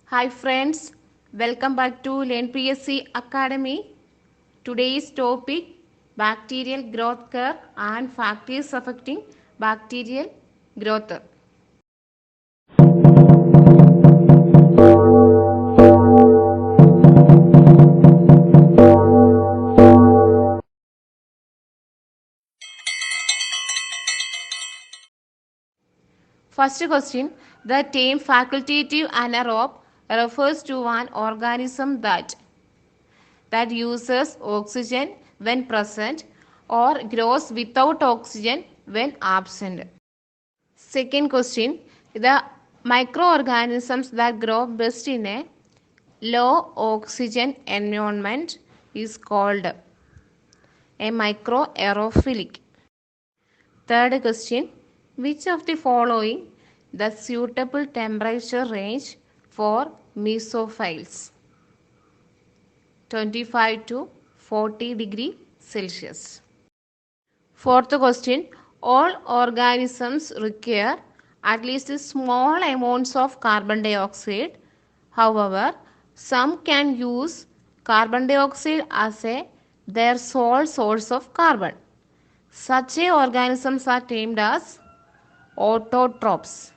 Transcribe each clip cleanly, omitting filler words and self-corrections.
Hi friends, welcome back to Learn PSC Academy. Today's topic bacterial growth curve and factors affecting bacterial growth. First question, the term facultative anaerobe refers to an organism that uses oxygen when present or grows without oxygen when absent. Second question, the microorganisms that grow best in a low oxygen environment is called a microaerophilic. Third question, which of the following the suitable temperature range for mesophiles? 25 to 40 degree Celsius. Fourth question, all organisms require at least small amounts of carbon dioxide. However, some can use carbon dioxide as their sole source of carbon. Such organisms are termed as autotrophs.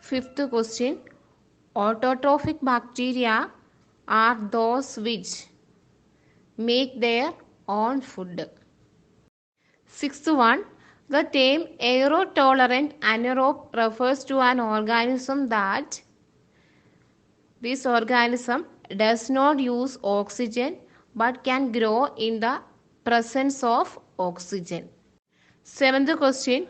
Fifth question, autotrophic bacteria are those which make their own food. Sixth one, the term aerotolerant anaerobe refers to an organism that this organism does not use oxygen but can grow in the presence of oxygen. Seventh question,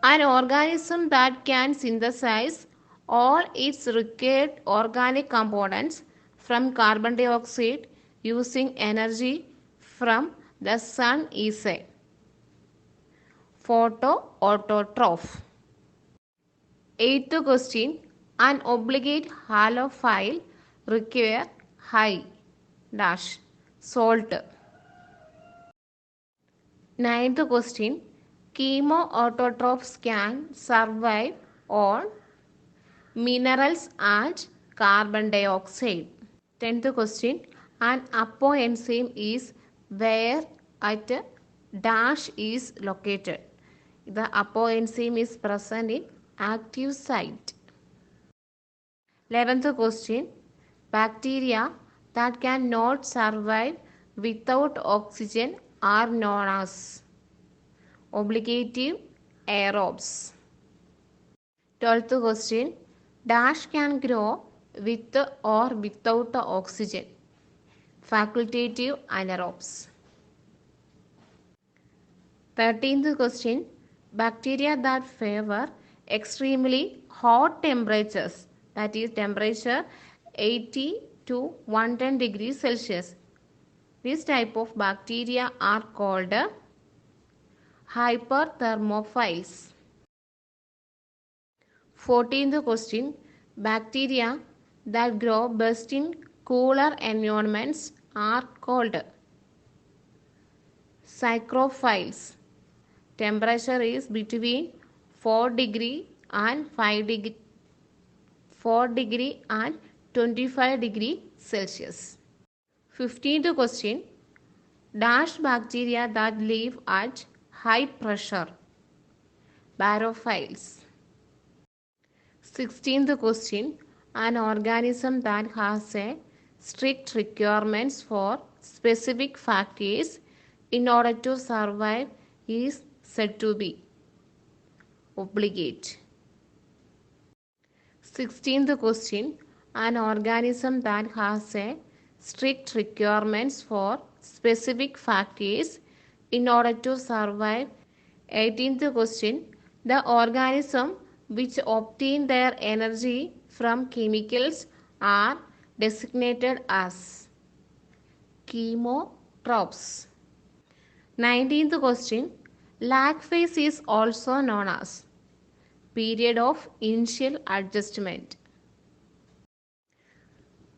an organism that can synthesize all its required organic components from carbon dioxide using energy from the sun is a photoautotroph. Eighth question, an obligate halophile require high dash salt. Ninth question, chemoautotrophs can survive on minerals and carbon dioxide. 10th question, an apoenzyme is where at dash is located. The apoenzyme is present in active site. 11th question, bacteria that cannot survive without oxygen are known as obligative aerobes. 12th question, dash can grow with or without oxygen. Facultative anaerobes. 13th question, bacteria that favor extremely hot temperatures, that is temperature 80 to 110 degrees Celsius. This type of bacteria are called hyperthermophiles. 14th question, bacteria that grow best in cooler environments are called psychrophiles. Temperature is between 4 degree and 4 degree and 25 degree Celsius. 15th question, dash bacteria that live at high pressure, barophiles. 16th question, an organism that has a strict requirements for specific factors in order to survive is said to be obligate. 16th question, an organism that has a strict requirements for specific factors in order to survive. 18th question, the organism which obtain their energy from chemicals are designated as chemotrophs. 19th question, lag phase is also known as period of initial adjustment.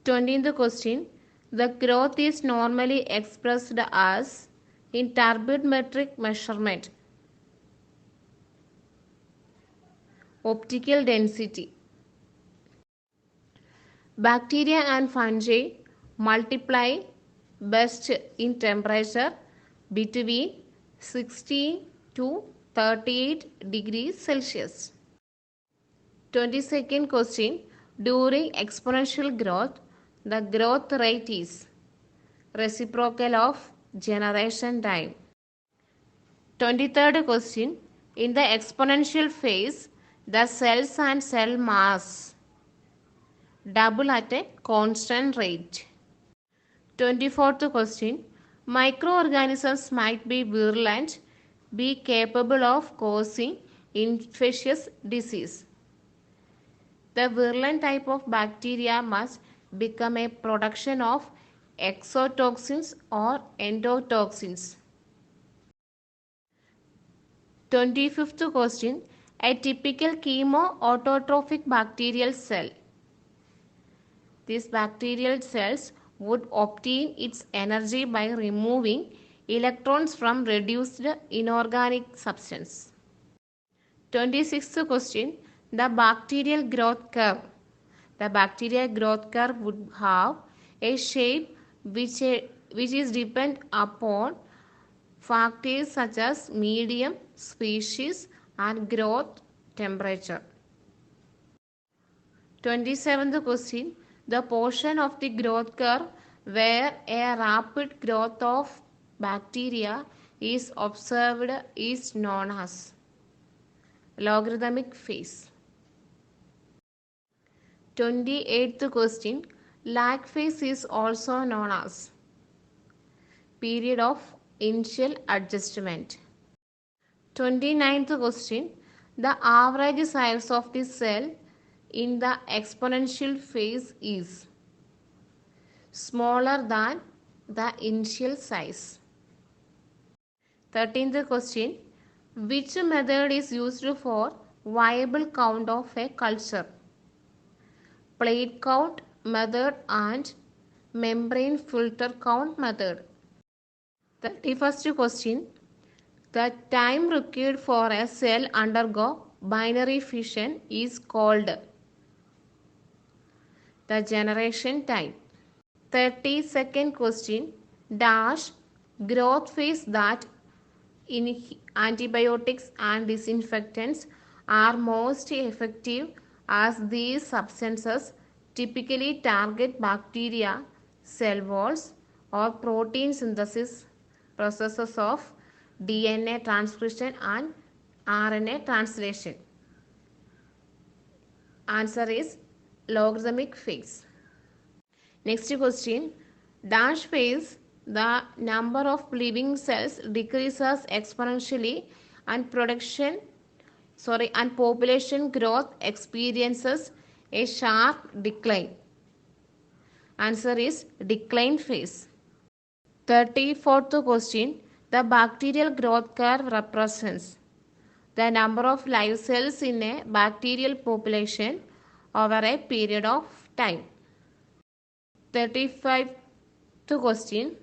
20th question, the growth is normally expressed as in turbidimetric measurement. Optical density. Bacteria and fungi multiply best in temperature between 16 to 38 degrees Celsius. 22nd question. During exponential growth, the growth rate is reciprocal of generation time. 23rd question. In the exponential phase, the cells and cell mass double at a constant rate. 24th question. Microorganisms might be virulent, be capable of causing infectious disease. The virulent type of bacteria must become a production of exotoxins or endotoxins. 25th question. A typical chemo-autotrophic bacterial cell. These bacterial cells would obtain its energy by removing electrons from reduced inorganic substance. 26th question. The bacterial growth curve. The bacterial growth curve would have a shape which is dependent upon factors such as medium, species and growth temperature. 27th question. The portion of the growth curve where a rapid growth of bacteria is observed is known as logarithmic phase. 28th question. Lag phase is also known as period of initial adjustment. 29th question. The average size of the cell in the exponential phase is smaller than the initial size. 13th question. Which method is used for viable count of a culture? Plate count method and membrane filter count method. 31st question. The time required for a cell undergo binary fission is called the generation time. 32nd question. Dash growth phase that in antibiotics and disinfectants are most effective as these substances typically target bacteria, cell walls or protein synthesis processes of DNA transcription and RNA translation. Answer is logarithmic phase. Next question. Dash phase, the number of living cells decreases exponentially and population growth experiences a sharp decline. Answer is decline phase. 34th question. The bacterial growth curve represents the number of live cells in a bacterial population over a period of time. 35th question.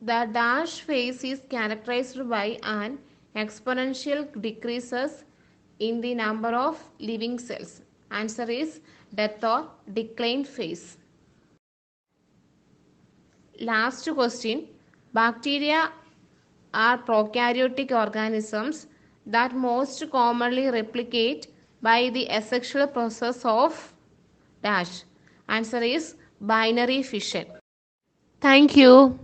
The dash phase is characterized by an exponential decreases in the number of living cells. Answer is death or decline phase. Last question. Bacteria are prokaryotic organisms that most commonly replicate by the asexual process of dash. Answer is binary fission. Thank you.